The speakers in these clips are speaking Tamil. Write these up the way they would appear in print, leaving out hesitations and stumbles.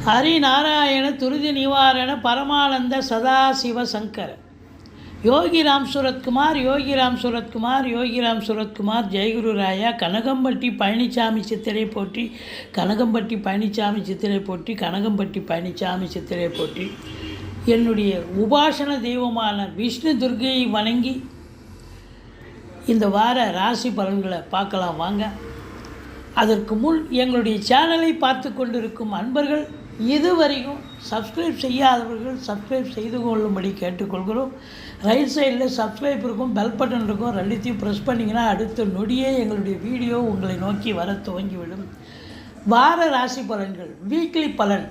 ஹரிநாராயண துரிதி நிவாரண பரமானந்த சதாசிவ சங்கர யோகிராம் சுரத்குமார் யோகிராம் சுரத்குமார் யோகிராம் சுரத்குமார் ஜெயகுரு ராயா கனகம்பட்டி பழனிசாமி சித்திரை போற்றி கனகம்பட்டி பழனிசாமி சித்திரை போற்றி கனகம்பட்டி பழனிசாமி சித்திரை போற்றி. என்னுடைய உபாசன தெய்வமான விஷ்ணு துர்கையை வணங்கி இந்த வார ராசி பலன்களை பார்க்கலாம் வாங்க. அதற்கு முன் எங்களுடைய சேனலை பார்த்து கொண்டிருக்கும் அன்பர்கள் இதுவரைக்கும் சப்ஸ்கிரைப் செய்யாதவர்கள் சப்ஸ்கிரைப் செய்து கொள்ளும்படி கேட்டுக்கொள்கிறோம். ரைட் சைடில் சப்ஸ்கிரைப் இருக்கும், பெல் பட்டன் இருக்கும், ரெண்டுத்தையும் ப்ரெஸ் பண்ணிங்கன்னா அடுத்த நொடியே எங்களுடைய வீடியோ உங்களை நோக்கி வர துவங்கிவிடும். வார ராசி பலன்கள் வீக்லி பலன்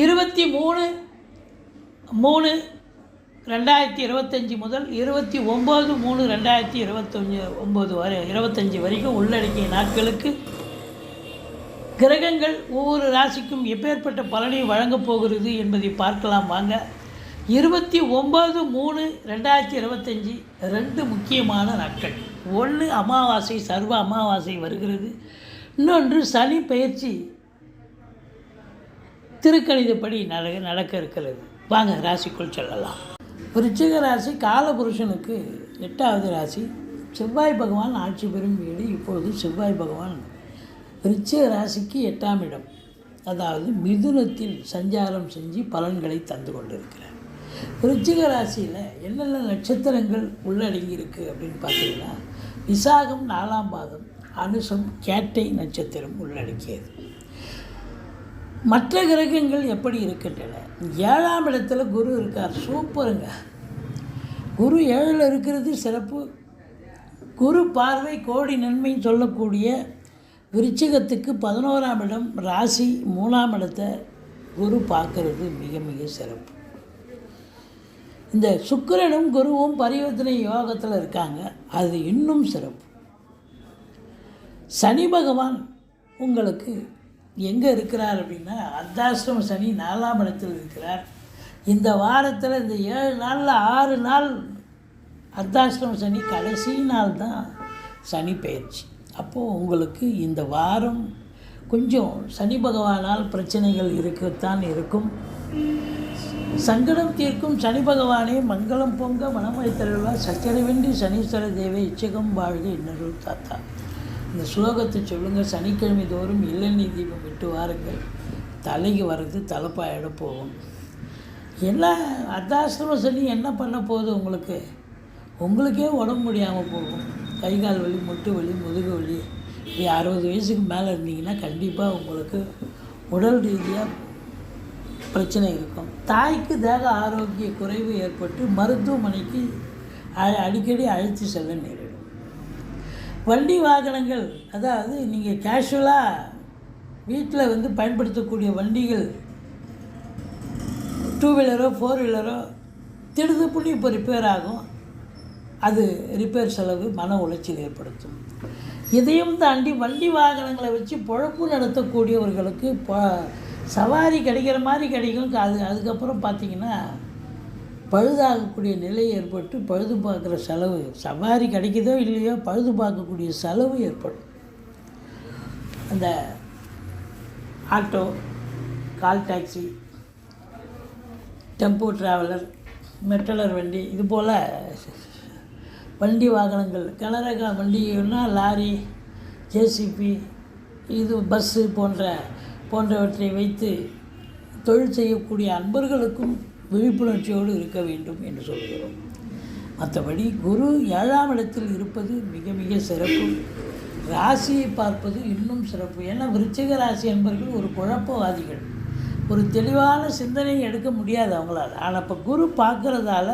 23/3/2025 முதல் 29/3/2025 வரைக்கும் உள்ளடக்கிய நாட்களுக்கு கிரகங்கள் ஒவ்வொரு ராசிக்கும் எப்பேற்பட்ட பலனை வழங்கப் போகிறது என்பதை பார்க்கலாம் வாங்க. 29/3/2025 2 முக்கியமான நாட்கள். ஒன்று அமாவாசை, சர்வ அமாவாசை வருகிறது. இன்னொன்று சனி பெயர்ச்சி திருக்கணிதப்படி நடக்க இருக்கிறது. வாங்க ராசிக்குள் செல்லலாம். விருச்சிக ராசி காலபுருஷனுக்கு 8வது ராசி. செவ்வாய் பகவான் ஆட்சி பெறும் வீடு. இப்பொழுது செவ்வாய் பகவான் விருச்சிக ராசிக்கு 8ஆம் இடம், அதாவது மிதுனத்தில் சஞ்சாரம் செஞ்சு பலன்களை தந்து கொண்டிருக்கிறார். விருச்சிக ராசியில் என்னென்ன நட்சத்திரங்கள் உள்ளடங்கி இருக்குது அப்படின்னு பார்த்தீங்கன்னா, விசாகம் 4ஆம் பாதம், அனுசம், கேட்டை நட்சத்திரம் உள்ளடக்கியது. மற்ற கிரகங்கள் எப்படி இருக்கின்றன? 7ஆம் இடத்துல குரு இருக்கார். சூப்பருங்க. குரு 7ல் இருக்கிறது சிறப்பு. குரு பார்வை கோடி நன்மை சொல்லக்கூடிய விருச்சிகத்துக்கு 11ஆம் இடம் ராசி 3ஆம் இடத்தை குரு பார்க்கறது மிக மிக சிறப்பு. இந்த சுக்கிரனும் குருவும் பரிவர்த்தனை யோகத்தில் இருக்காங்க, அது இன்னும் சிறப்பு. சனி பகவான் உங்களுக்கு எங்கே இருக்கிறார் அப்படின்னா, அர்த்தாஷ்டம சனி 4ஆம் இடத்தில் இருக்கிறார். இந்த வாரத்தில் இந்த 7 நாளில் 6 நாள் அர்த்தாஷ்டம சனி, கடைசி நாள் தான் சனி பெயர்ச்சி. அப்போது உங்களுக்கு இந்த வாரம் கொஞ்சம் சனி பகவானால் பிரச்சனைகள் இருக்கத்தான் இருக்கும். சங்கடம் தீர்க்கும் சனி பகவானே மங்களம் பொங்க மனமை தருவா சச்சரவின்றி சனீஸ்வர தேவை இச்சகம் வாழ்க இன்னொரு தாத்தா. இந்த ஸ்லோகத்தை சொல்லுங்கள். சனிக்கிழமை தோறும் இளநீர் தீபம் விட்டு வாருங்கள். தலைக்கு வர்றது தலைப்பாயிட போகும். என்ன அர்த்தாஷ்டம சனி என்ன பண்ண போகுது? உங்களுக்கே உடம்பு முடியாமல் போகும். கை கால் வலி, முட்டு வலி, முதுகு வலி. இப்படி 60 வயசுக்கு மேலே இருந்தீங்கன்னா கண்டிப்பாக உங்களுக்கு உடல் ரீதியாக பிரச்சனை இருக்கும். தாய்க்கு தேக ஆரோக்கிய குறைவு ஏற்பட்டு மருத்துவமனைக்கு அடிக்கடி அழைத்து செல்ல நேரிடும். வண்டி வாகனங்கள், அதாவது நீங்கள் கேஷுவலாக வீட்டில் பயன்படுத்தக்கூடிய வண்டிகள் 2 வீலரோ 4 வீலரோ திடுதுப்புள்ளி இப்போ ரிப்பேர் ஆகும். அது ரிப்பேர் செலவு மன உளைச்சல் ஏற்படுத்தும். இதையும் தாண்டி வண்டி வாகனங்களை வச்சு பொழப்பு நடத்தக்கூடியவர்களுக்கு சவாரி கிடைக்கிற மாதிரி கிடைக்கும். அதுக்கப்புறம் பார்த்திங்கன்னா பழுதாகக்கூடிய நிலை ஏற்பட்டு பழுது பார்க்குற செலவு, சவாரி கிடைக்குதோ இல்லையோ பழுது பார்க்கக்கூடிய செலவு ஏற்படும். அந்த auto, call taxi, tempo traveller, மெட்டலர் வண்டி, இது போல் வண்டி வாகனங்கள், கனரக வண்டின்னா லாரி, ஜேசிபி, இது பஸ்ஸு போன்றவற்றை வைத்து தொழில் செய்யக்கூடிய அன்பர்களுக்கும் விழிப்புணர்ச்சியோடு இருக்க வேண்டும் என்று சொல்கிறோம். மற்றபடி குரு 7ஆம் இடத்தில் இருப்பது மிக மிக சிறப்பு. ராசியை பார்ப்பது இன்னும் சிறப்பு. ஏன்னா விருச்சிக ராசி என்பவர்கள் ஒரு குழப்பவாதிகள். ஒரு தெளிவான சிந்தனையை எடுக்க முடியாது அவங்களால. ஆனால் இப்போ குரு பார்க்குறதால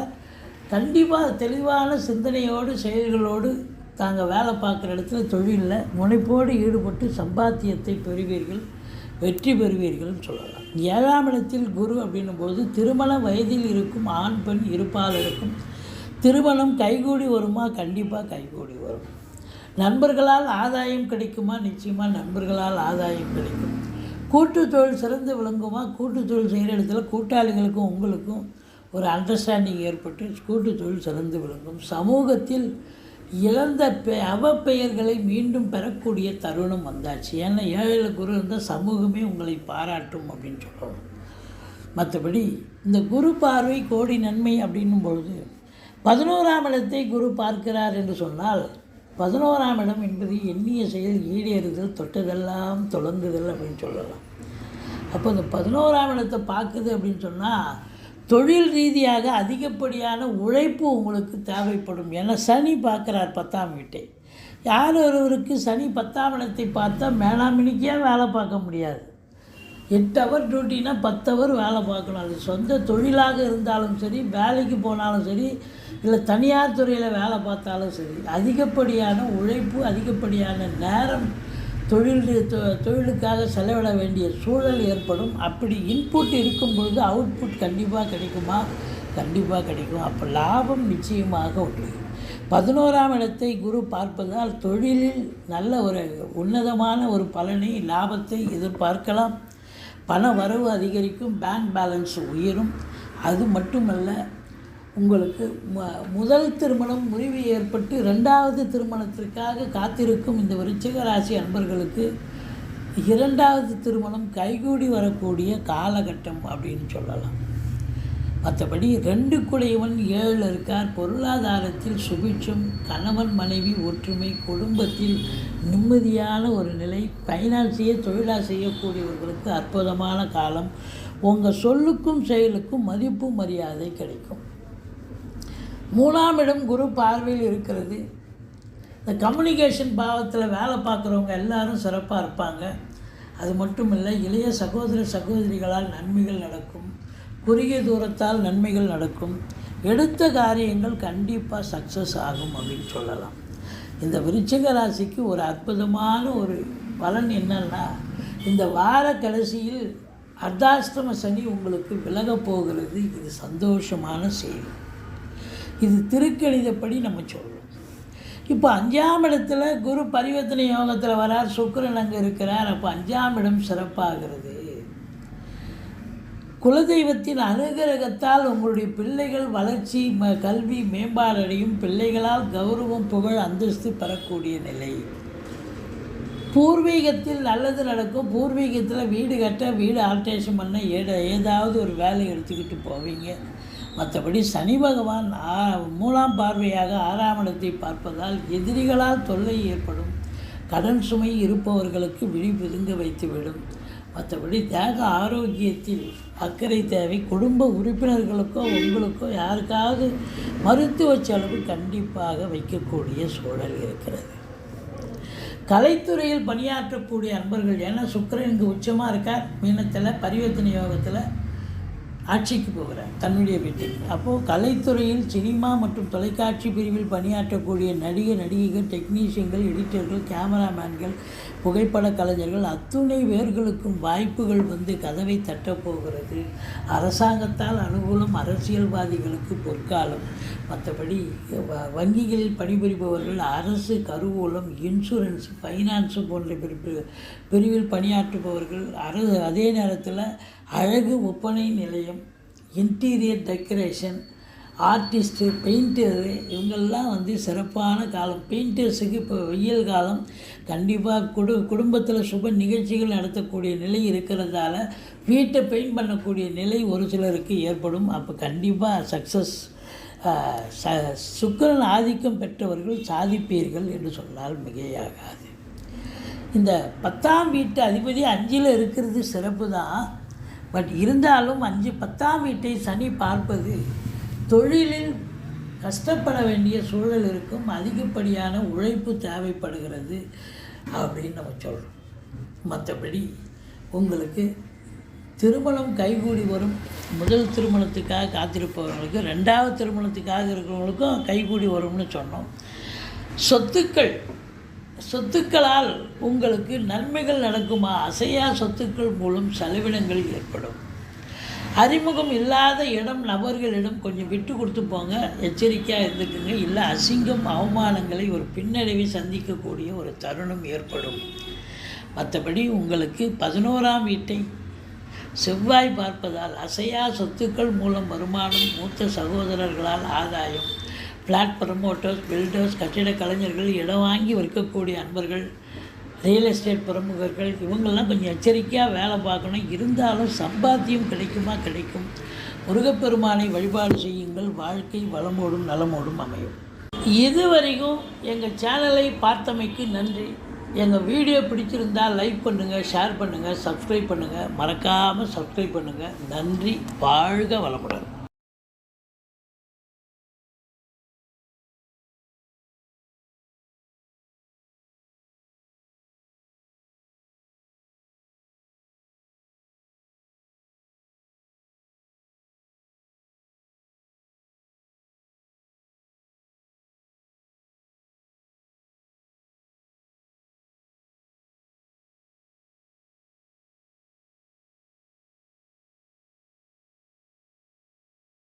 கண்டிப்பாக தெளிவான சிந்தனையோடு செயல்களோடு தாங்கள் வேலை பார்க்குற இடத்துல தொழிலில் முனைப்போடு ஈடுபட்டு சம்பாத்தியத்தை பெறுவீர்கள், வெற்றி பெறுவீர்கள்னு சொல்லலாம். 7ஆம் இடத்தில் குரு அப்படின்னும்போது திருமண வயதில் இருக்கும் ஆண் பெண் இருப்பாளருக்கும் திருமணம் கைகூடி வருமா? கண்டிப்பாக கைகூடி வரும். நண்பர்களால் ஆதாயம் கிடைக்குமா? நிச்சயமாக நண்பர்களால் ஆதாயம் கிடைக்கும். கூட்டு தொழில் சிறந்து விளங்குமா? கூட்டு தொழில் செய்கிற இடத்துல கூட்டாளிகளுக்கும் உங்களுக்கும் ஒரு அண்டர்ஸ்டாண்டிங் ஏற்பட்டு கூட்டு தொழில் சிறந்து விளங்கும். சமூகத்தில் இழந்த அவப்பெயர்களை மீண்டும் பெறக்கூடிய தருணம் வந்தாச்சு. ஏன்னா 7 குரு இருந்தால் சமூகமே உங்களை பாராட்டும் அப்படின்னு சொல்லணும். மற்றபடி இந்த குரு பார்வை கோடி நன்மை அப்படின்னும் பொழுது 11ஆம் இடத்தை குரு பார்க்கிறார் என்று சொன்னால் 11ஆம் இடம் என்பது எண்ணிய செயல் ஈடேறுதல், தொட்டதெல்லாம் தொடங்குதல் அப்படின்னு சொல்லலாம். அப்போ இந்த 11ஆம் இடத்தை பார்க்குது அப்படின்னு சொன்னால் தொழில் ரீதியாக அதிகப்படியான உழைப்பு உங்களுக்கு தேவைப்படும். ஏன்னா சனி பார்க்குறார் 10ஆம் வீட்டை. யார் ஒருவருக்கு சனி 10ஆம் இடத்தை பார்த்தா மேலாமினிக்கே வேலை பார்க்க முடியாது. 8 ஹவர் டியூட்டினா 10 ஹவர் வேலை பார்க்கணும். அது சொந்த தொழிலாக இருந்தாலும் சரி, வேலைக்கு போனாலும் சரி, இல்லை தனியார் துறையில் வேலை பார்த்தாலும் சரி, அதிகப்படியான உழைப்பு, அதிகப்படியான நேரம் தொழிலுக்காக செலவிட வேண்டிய சூழல் ஏற்படும். அப்படி இன்புட் இருக்கும் பொழுது அவுட்புட் கண்டிப்பாக கிடைக்குமா? கண்டிப்பாக கிடைக்கும். அப்போ லாபம் நிச்சயமாக உண்டு. 11ஆம் இடத்தை குரு பார்ப்பதால் தொழிலில் நல்ல ஒரு உன்னதமான ஒரு பலனை, லாபத்தை எதிர்பார்க்கலாம். பண வரவு அதிகரிக்கும், பேங்க் பேலன்ஸ் உயரும். அது மட்டுமல்ல, உங்களுக்கு முதல் திருமணம் முறிவு ஏற்பட்டு 2வது திருமணத்திற்காக காத்திருக்கும் இந்த விருச்சிக ராசி அன்பர்களுக்கு 2வது திருமணம் கைகூடி வரக்கூடிய காலகட்டம் அப்படின்னு சொல்லலாம். மற்றபடி 2 குடையவன் 7 இருக்கார். பொருளாதாரத்தில் சுபிட்சம், கணவன் மனைவி ஒற்றுமை, குடும்பத்தில் நிம்மதியான ஒரு நிலை, ஃபைனான்ஸையே தொழிலாக செய்யக்கூடியவர்களுக்கு அற்புதமான காலம். உங்கள் சொல்லுக்கும் செயலுக்கும் மதிப்பு மரியாதை கிடைக்கும். 3ஆம் இடம் குரு பார்வையில் இருக்கிறது. இந்த கம்யூனிகேஷன் பாவத்தில் வேலை பார்க்குறவங்க எல்லாரும் சிறப்பாக இருப்பாங்க. அது மட்டும் இல்லை, இளைய சகோதரிகளால் நன்மைகள் நடக்கும். குறுகிய தூரத்தால் நன்மைகள் நடக்கும். எடுத்த காரியங்கள் கண்டிப்பாக சக்ஸஸ் ஆகும் அப்படின்னு சொல்லலாம். இந்த விருச்சிக ராசிக்கு ஒரு அற்புதமான ஒரு பலன் என்னன்னா, இந்த வார கடைசியில் அர்த்தாஷ்டம சனி உங்களுக்கு விலகப் போகிறது. இது சந்தோஷமான செய்தி. இது திருக்கணிதப்படி நம்ம சொல்கிறோம். இப்போ 5ஆம் இடத்துல குரு பரிவர்த்தனை யோகத்தில் வரார், சுக்கிரன் அங்கே இருக்கிறார். அப்போ 5ஆம் இடம் சிறப்பாகிறது. குலதெய்வத்தின் அனுகிரகத்தால் உங்களுடைய பிள்ளைகள் வளர்ச்சி, கல்வி மேம்பாடடையும். பிள்ளைகளால் கௌரவம், புகழ், அந்தஸ்து பெறக்கூடிய நிலை. பூர்வீகத்தில் நல்லது நடக்கும். பூர்வீகத்தில் வீடு கட்ட, வீடு ஆல்ட்ரேஷன் பண்ண ஏதாவது ஒரு வேலை எடுத்துக்கிட்டு போவீங்க. மற்றபடி சனி பகவான் 3ஆம் பார்வையாக 6ஆம் இடத்தை பார்ப்பதால் எதிரிகளால் தொல்லை ஏற்படும். கடன் சுமை இருப்பவர்களுக்கு விழிப்புதுங்க வைத்துவிடும். மற்றபடி தேக ஆரோக்கியத்தில் அக்கறை தேவை. குடும்ப உறுப்பினர்களுக்கோ உங்களுக்கோ யாருக்காவது மருத்துவ செலவு கண்டிப்பாக வைக்கக்கூடிய சூழல் இருக்கிறது. கலைத்துறையில் பணியாற்றக்கூடிய அன்பர்கள், ஏன்னா சுக்கிரன் இங்கே உச்சமாக இருக்கார் மீனத்தில், பரிவர்த்தனை யோகத்தில் ஆட்சிக்கு போகிறார் தன்னுடைய வீட்டுக்கு. அப்போது கலைத்துறையில் சினிமா மற்றும் தொலைக்காட்சி பிரிவில் பணியாற்றக்கூடிய நடிகைகள், டெக்னீஷியன்கள், எடிட்டர்கள், கேமராமேன்கள், புகைப்பட கலைஞர்கள் அத்துணை பேர்களுக்கும் வாய்ப்புகள் வந்து கதவை தட்டப்போகிறது. அரசாங்கத்தால் அனுகூலம், அரசியல்வாதிகளுக்கு பொற்காலம். மற்றபடி வங்கிகளில் பணிபுரிபவர்கள், அரசு கருவூலம், இன்சூரன்ஸ், ஃபைனான்ஸு போன்ற பிரிவில் பணியாற்றுபவர்கள், அதே நேரத்தில் அழகு ஒப்பனை நிலையம், இன்டீரியர் டெக்கரேஷன், ஆர்டிஸ்ட்டு, பெயிண்டரு, இவங்கெல்லாம் வந்து சிறப்பான காலம். பெயிண்டர்ஸுக்கு இப்போ வெயில் காலம். கண்டிப்பாக குடும்பத்தில் சுப நிகழ்ச்சிகள் நடத்தக்கூடிய நிலை இருக்கிறதால வீட்டை பெயிண்ட் பண்ணக்கூடிய நிலை ஒரு சிலருக்கு ஏற்படும். அப்போ கண்டிப்பாக சக்ஸஸ். சுக்கிரன் ஆதிக்கம் பெற்றவர்கள் சாதிப்பீர்கள் என்று சொன்னால் மிகையாகாது. இந்த 10ஆம் வீட்டு அதிபதி 5ல் இருக்கிறது சிறப்பு தான். பட் இருந்தாலும் 10ஆம் வீட்டை சனி பார்ப்பது தொழிலில் கஷ்டப்பட வேண்டிய சூழல் இருக்கும். அதிகப்படியான உழைப்பு தேவைப்படுகிறது அப்படின்னு நம்ம சொல்கிறோம். மற்றபடி உங்களுக்கு திருமணம் கைகூடி வரும். முதல் திருமணத்துக்காக காத்திருப்பவர்களுக்கு, 2வது திருமணத்துக்காக இருக்கிறவங்களுக்கும் கைகூடி வரும்னு சொன்னோம். சொத்துக்களால் உங்களுக்கு நன்மைகள் நடக்குமா? அசையா சொத்துக்கள் மூலம் செலவினங்கள் ஏற்படும். அறிமுகம் இல்லாத நபர்களிடம் கொஞ்சம் விட்டு கொடுத்து போங்க, எச்சரிக்கையாக இருந்துக்குங்க. இல்லை அசிங்கம், அவமானங்களை, ஒரு பின்னடைவை சந்திக்கக்கூடிய ஒரு தருணம் ஏற்படும். மற்றபடி உங்களுக்கு 11ஆம் வீட்டை செவ்வாய் பார்ப்பதால் அசையா சொத்துக்கள் மூலம் வருமானம், மூத்த சகோதரர்களால் ஆதாயம், ஃப்ளாட் ப்ரமோட்டர்ஸ், பில்டர்ஸ், கட்டிட கலைஞர்கள், இடம் வாங்கி விற்கக்கூடிய அன்பர்கள், ரியல் எஸ்டேட் பிரமுகர்கள், இவங்கெல்லாம் கொஞ்சம் எச்சரிக்கையாக வேலை பார்க்கணும். இருந்தாலும் சம்பாத்தியம் கிடைக்கும். முருகப்பெருமானை வழிபாடு செய்யுங்கள். வாழ்க்கை வளமோடும் நலமோடும் அமையும். இதுவரைக்கும் எங்கள் சேனலை பார்த்தமைக்கு நன்றி. எங்கள் வீடியோ பிடிச்சிருந்தால் லைக் பண்ணுங்கள், ஷேர் பண்ணுங்கள், சப்ஸ்கிரைப் பண்ணுங்கள். மறக்காமல் சப்ஸ்கிரைப் பண்ணுங்கள். நன்றி. வாழ்க வளமுடன்.